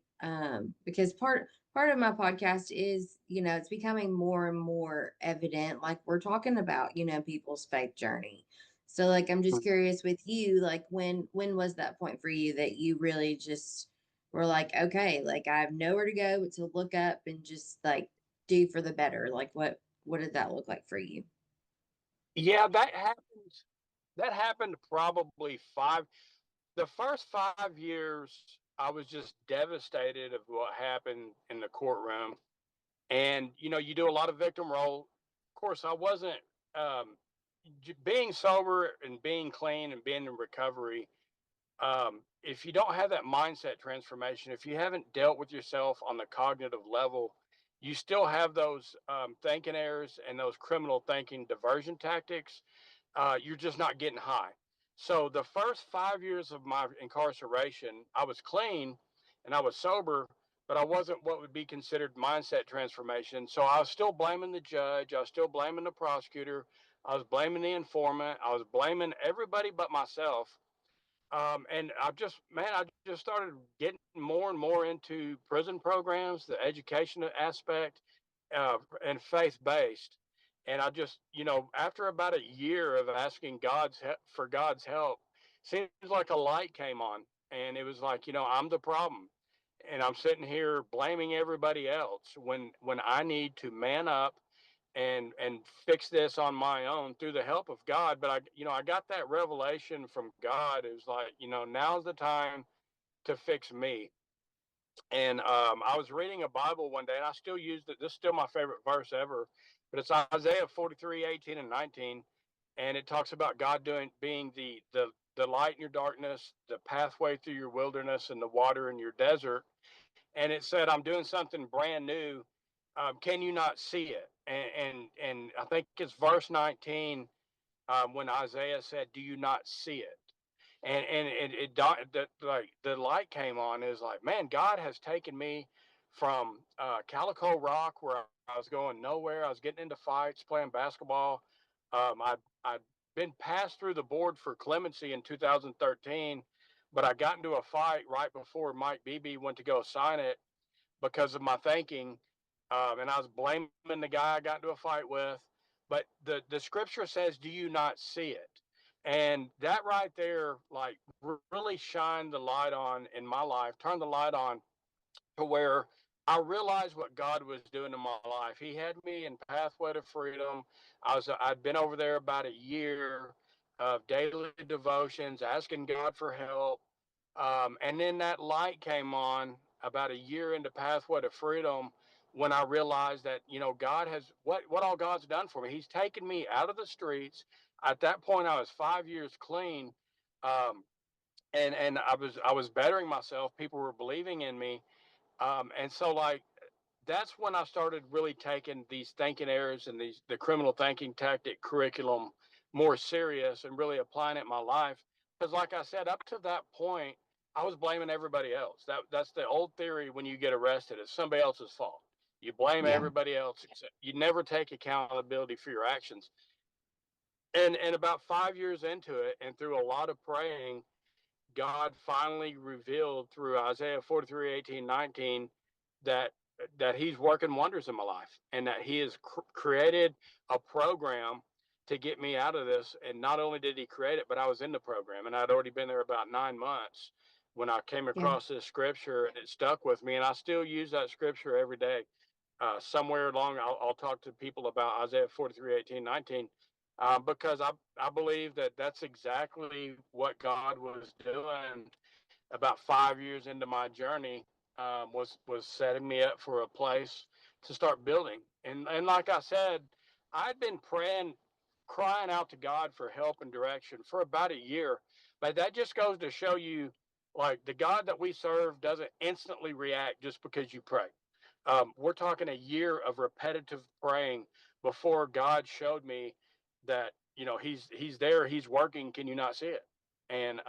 because part of my podcast is, it's becoming more and more evident, like we're talking about, people's faith journey. So like I'm just curious with you, like when was that point for you that you really just were like, okay, like I have nowhere to go but to look up and just like do for the better. Like what did that look like for you? Yeah, that happened probably the first 5 years. I was just devastated of what happened in the courtroom. And you do a lot of victim role. Of course, I wasn't um, being sober and being clean and being in recovery. If you don't have that mindset transformation, if you haven't dealt with yourself on the cognitive level, you still have those thinking errors and those criminal thinking diversion tactics. You're just not getting high. So the first 5 years of my incarceration, I was clean and I was sober, but I wasn't what would be considered mindset transformation. So I was still blaming the judge. I was still blaming the prosecutor. I was blaming the informant. I was blaming everybody but myself. And I just started getting more and more into prison programs, the education aspect, and faith based. And I just, after about a year of asking for God's help, seems like a light came on, and it was like, I'm the problem, and I'm sitting here blaming everybody else when I need to man up and fix this on my own through the help of God. But I got that revelation from God. It was like, now's the time to fix me. And I was reading a Bible one day, and I still used it. This is still my favorite verse ever, but it's Isaiah 43:18 and 19, and it talks about God being the light in your darkness, the pathway through your wilderness, and the water in your desert. And it said, "I'm doing something brand new. Can you not see it?" And I think it's verse 19, when Isaiah said, "Do you not see it?" And like the light came on. Is like, man, God has taken me from Calico Rock, where I was going nowhere. I was getting into fights, playing basketball. I'd been passed through the board for clemency in 2013, but I got into a fight right before Mike Beebe went to go sign it because of my thinking. And I was blaming the guy I got into a fight with. But the scripture says, "Do you not see it?" And that right there, like, really shined the light on in my life, turned the light on to where I realized what God was doing in my life. He had me in Pathway to Freedom. I'd been over there about a year of daily devotions, asking God for help. And then that light came on about a year into Pathway to Freedom, when I realized that, God has what all God's done for me. He's taken me out of the streets. At that point, I was 5 years clean. Um, and I was bettering myself. People were believing in me. And so, like, that's when I started really taking these thinking errors and the criminal thinking tactic curriculum more serious and really applying it in my life. Because, like I said, up to that point, I was blaming everybody else. That's the old theory when you get arrested. It's somebody else's fault. You blame Yeah. everybody else. You never take accountability for your actions. And about 5 years into it, and through a lot of praying, God finally revealed through Isaiah 43, 18, 19, that he's working wonders in my life, and that he has created a program to get me out of this. And not only did he create it, but I was in the program, and I'd already been there about 9 months when I came Yeah. across this scripture, and it stuck with me. And I still use that scripture every day. Somewhere along, I'll talk to people about Isaiah 43, 18, 19, because I believe that that's exactly what God was doing about 5 years into my journey. Was setting me up for a place to start building. And like I said, I'd been praying, crying out to God for help and direction for about a year. But that just goes to show you, like, the God that we serve doesn't instantly react just because you pray. We're talking a year of repetitive praying before God showed me that, he's there, he's working. Can you not see it? And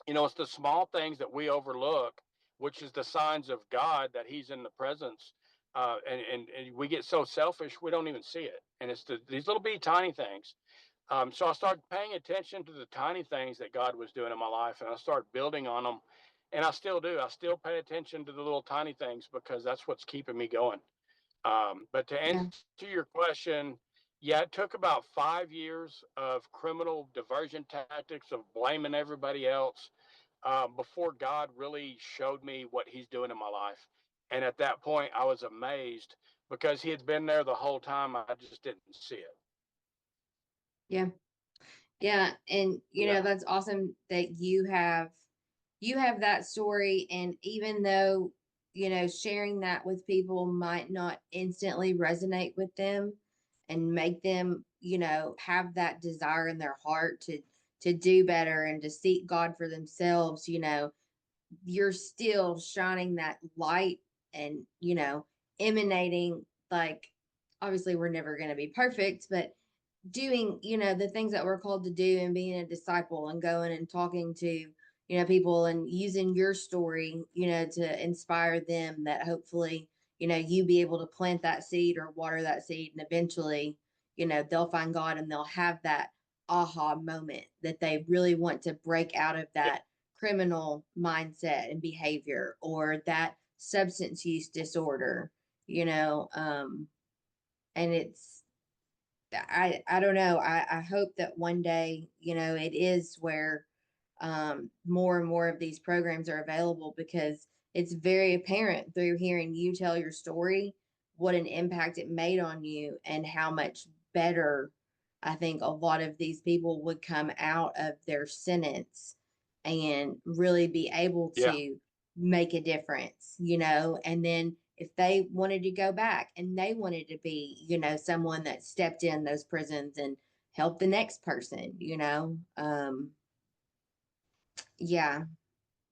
it's the small things that we overlook, which is the signs of God that he's in the presence. And we get so selfish we don't even see it. And it's these little bitty tiny things. So I started paying attention to the tiny things that God was doing in my life, and I started building on them. And I still do. I still pay attention to the little tiny things because that's what's keeping me going. But to Yeah. answer your question, yeah, it took about 5 years of criminal diversion tactics, of blaming everybody else, before God really showed me what he's doing in my life. And at that point, I was amazed because he had been there the whole time. I just didn't see it. Yeah. Yeah. And Yeah. that's awesome that you have that story. And even though, sharing that with people might not instantly resonate with them and make them, have that desire in their heart to do better and to seek God for themselves, you're still shining that light and, emanating, like, obviously we're never going to be perfect, but doing, the things that we're called to do and being a disciple and going and talking to, people and using your story, to inspire them, that hopefully, you be able to plant that seed or water that seed, and eventually, they'll find God and they'll have that aha moment that they really want to break out of Yeah. that criminal mindset and behavior, or that substance use disorder, and I don't know. I hope that one day, it is where more and more of these programs are available, because it's very apparent through hearing you tell your story what an impact it made on you, and how much better I think a lot of these people would come out of their sentence and really be able Yeah. to make a difference, and then if they wanted to go back and they wanted to be, someone that stepped in those prisons and helped the next person, yeah,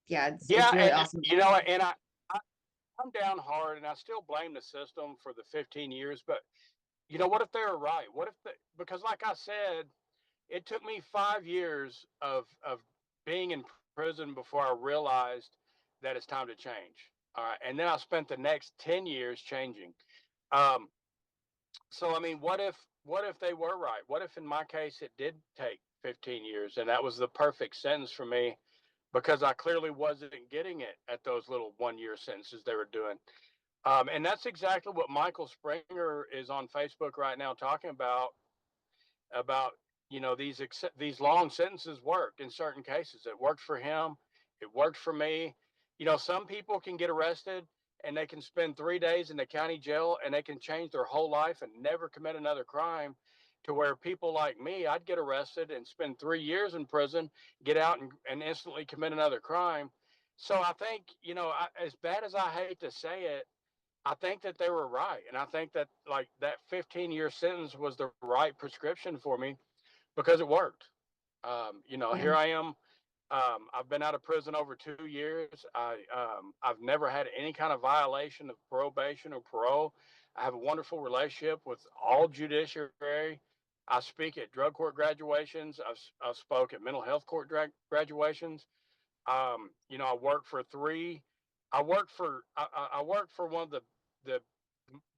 yeah, it's Yeah. really awesome. And I'm down hard, and I still blame the system for the 15 years. But what if they were right? What if because, like I said, it took me 5 years of being in prison before I realized that it's time to change. All right. And then I spent the next 10 years changing. Um, so I mean, what if they were right? What if in my case it did take 15 years, and that was the perfect sentence for me, because I clearly wasn't getting it at those little 1 year sentences they were doing. And that's exactly what Michael Springer is on Facebook right now talking about these long sentences work in certain cases. It worked for him. It worked for me. Some people can get arrested and they can spend 3 days in the county jail and they can change their whole life and never commit another crime. To where people like me, I'd get arrested and spend 3 years in prison, get out and instantly commit another crime. So I think, as bad as I hate to say it, I think that they were right. And I think that, like, that 15-year sentence was the right prescription for me because it worked. Yeah. Here I am. I've been out of prison over 2 years. I've never had any kind of violation of probation or parole. I have a wonderful relationship with all judiciary. I speak at drug court graduations. I've spoke at mental health court graduations. I work for three. I work for one of the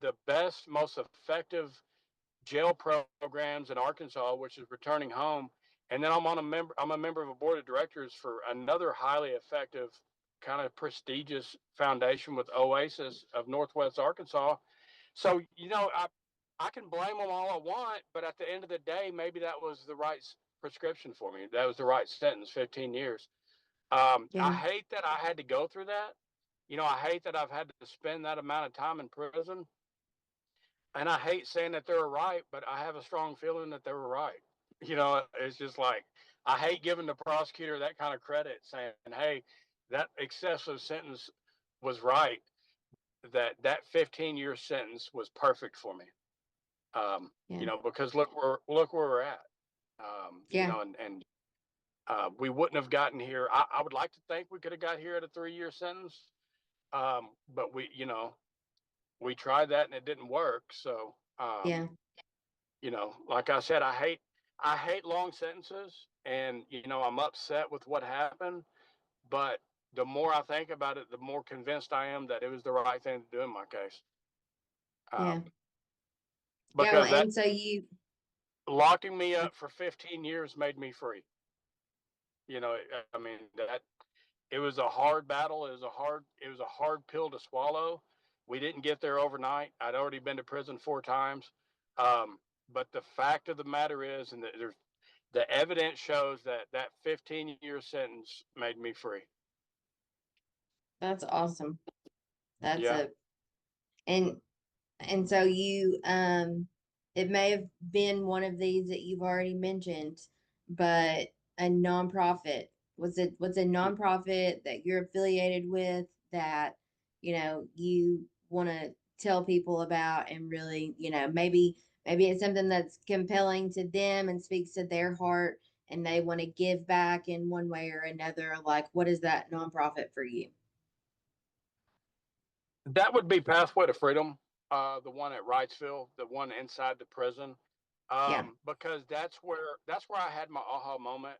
the best, most effective jail programs in Arkansas, which is returning home. And then I'm a member of a board of directors for another highly effective, kind of prestigious foundation with Oasis of Northwest Arkansas. So, I can blame them all I want, but at the end of the day, maybe that was the right prescription for me. That was the right sentence, 15 years. I Yeah. hate that I had to go through that. I hate that I've had to spend that amount of time in prison. And I hate saying that they were right, but I have a strong feeling that they were right. It's just like, I hate giving the prosecutor that kind of credit, saying, hey, that excessive sentence was right. That 15-year sentence was perfect for me. Yeah. Because look where we're at. Yeah. And we wouldn't have gotten here. I would like to think we could have got here at a 3-year sentence. But we tried that and it didn't work. So, Yeah. like I said, I hate long sentences, and I'm upset with what happened. But the more I think about it, the more convinced I am that it was the right thing to do in my case. Yeah. Um, Yeah. Well, because that and so you, locking me up for 15 years made me free. I mean, that it was a hard battle. It was a hard pill to swallow. We didn't get there overnight. I'd already been to prison 4 times. Um, but the fact of the matter is, and the evidence shows that 15-year sentence made me free. that's awesome. That's Yeah. a, and so you, it may have been one of these that you've already mentioned, but a nonprofit. What's a nonprofit that you're affiliated with that, you want to tell people about, and really, maybe it's something that's compelling to them and speaks to their heart, and they want to give back in one way or another. Like, what is that nonprofit for you? That would be Pathway to Freedom, the one at Wrightsville, the one inside the prison, Yeah. because that's where I had my aha moment.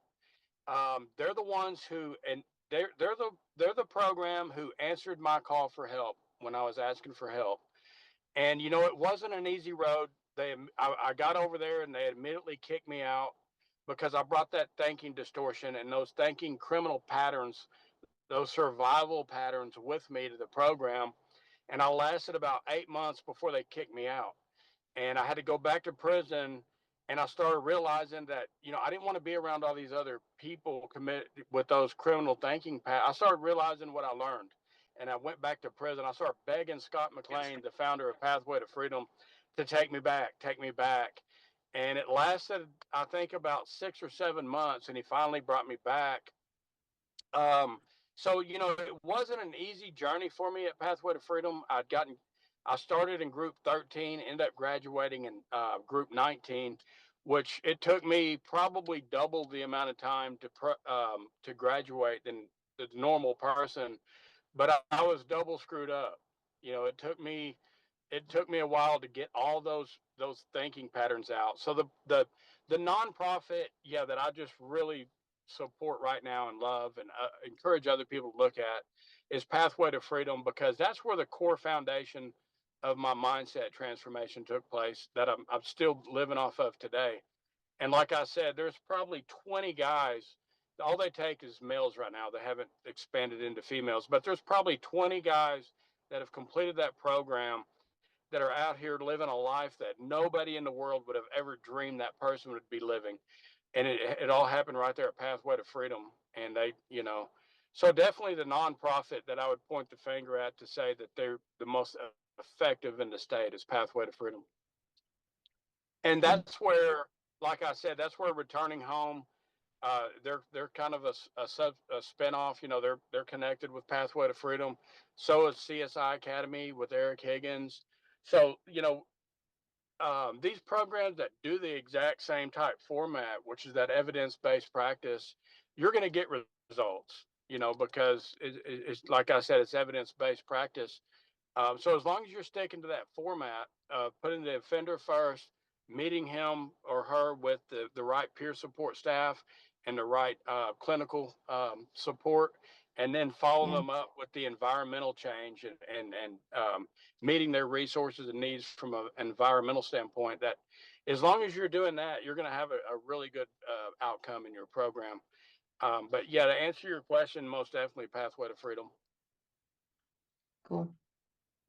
They're the ones who, and they're the program who answered my call for help when I was asking for help. And it wasn't an easy road. I got over there and they immediately kicked me out because I brought that thinking distortion and those thinking criminal patterns, those survival patterns with me to the program. And I lasted about 8 months before they kicked me out. And I had to go back to prison. And I started realizing that, I didn't want to be around all these other people commit with those criminal thinking. I started realizing what I learned. And I went back to prison. I started begging Scott McLean, the founder of Pathway to Freedom, to take me back, take me back. And it lasted, I think, about 6 or 7 months. And he finally brought me back. Um, so it wasn't an easy journey for me at Pathway to Freedom. I started in group 13, ended up graduating in group 19, which it took me probably double the amount of time to graduate than the normal person. But I was double screwed up. It took me a while to get all those thinking patterns out. So the nonprofit, yeah, that I just really support right now and love and encourage other people to look at is Pathway to Freedom, because that's where the core foundation of my mindset transformation took place that I'm still living off of today. And like I said, there's probably 20 guys. All they take is males right now. They haven't expanded into females, but there's probably 20 guys that have completed that program that are out here living a life that nobody in the world would have ever dreamed that person would be living. And it all happened right there at Pathway to Freedom. And so definitely the nonprofit that I would point the finger at to say that they're the most effective in the state is Pathway to Freedom. And Yeah. that's where, like I said, that's where returning home. They're kind of a spinoff. They're connected with Pathway to Freedom. So is CSI Academy with Eric Higgins. So these programs that do the exact same type format, which is that evidence-based practice, you're going to get results. Because it's like I said, it's evidence-based practice. So as long as you're sticking to that format, putting the offender first, meeting him or her with the right peer support staff and the right clinical support, and then follow Yeah. them up with the environmental change and meeting their resources and needs from an environmental standpoint. That as long as you're doing that, you're going to have a really good outcome in your program. But yeah, to answer your question, most definitely Pathway to Freedom. Cool.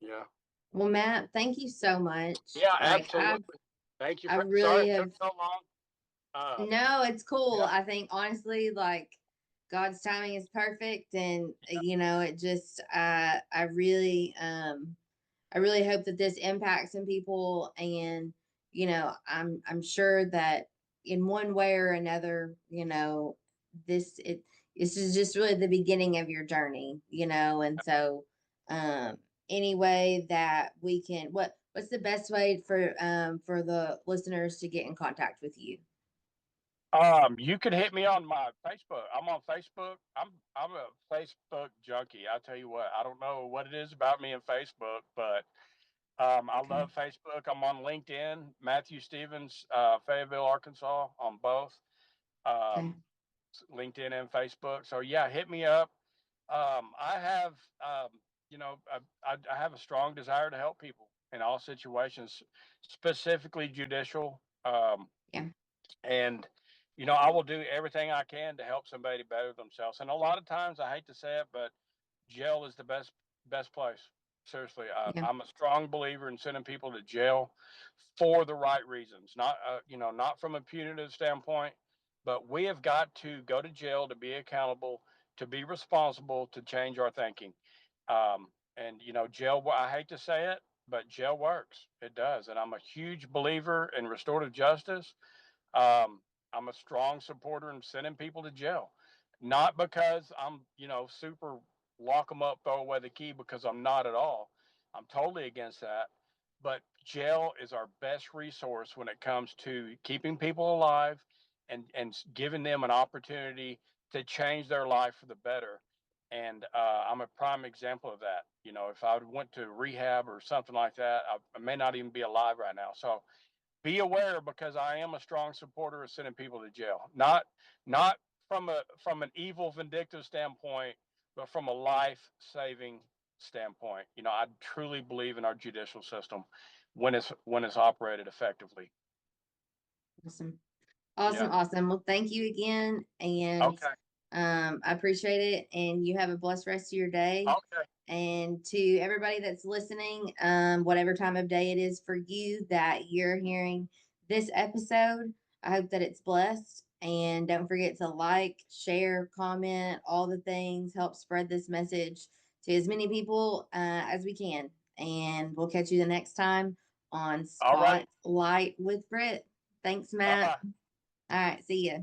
Yeah. Well, Matt, thank you so much. Yeah, Like absolutely. Thank you I for, sorry really it have. took so long. No, it's cool. Yeah. I think honestly, like God's timing is perfect, and it just I really hope that this impacts some people, and I'm sure that in one way or another, this is just really the beginning of your journey, and so um any way that we can, what's the best way for the listeners to get in contact with you? You could hit me on my Facebook. I'm on Facebook. I'm a Facebook junkie. I tell you what, I don't know what it is about me and Facebook, but I Okay. love Facebook. I'm on LinkedIn, Matthew Stevens, Fayetteville, Arkansas, on both Okay. LinkedIn and Facebook. So yeah, hit me up. I have, I have a strong desire to help people in all situations, specifically judicial. Yeah. And I will do everything I can to help somebody better themselves. And a lot of times, I hate to say it, but jail is the best place. Seriously, Yeah. I'm a strong believer in sending people to jail for the right reasons, not not from a punitive standpoint, but we have got to go to jail to be accountable, to be responsible, to change our thinking. And jail. I hate to say it, but jail works. It does, and I'm a huge believer in restorative justice. um, I'm a strong supporter in sending people to jail, not because I'm, super lock them up, throw away the key, because I'm not at all. I'm totally against that. But jail is our best resource when it comes to keeping people alive and giving them an opportunity to change their life for the better. And I'm a prime example of that. If I went to rehab or something like that, I may not even be alive right now. So be aware, because I am a strong supporter of sending people to jail. Not from an evil, vindictive standpoint, but from a life-saving standpoint. I truly believe in our judicial system when it's operated effectively. Awesome. Awesome. Yeah. Awesome. Well, thank you again. And Okay. I appreciate it. And you have a blessed rest of your day. Okay. And to everybody that's listening, whatever time of day it is for you that you're hearing this episode, I hope that it's blessed. And don't forget to like, share, comment, all the things, help spread this message to as many people as we can. And we'll catch you the next time on All right. Spotlight with Britt. Thanks, Bye Matt. bye. All right. See ya.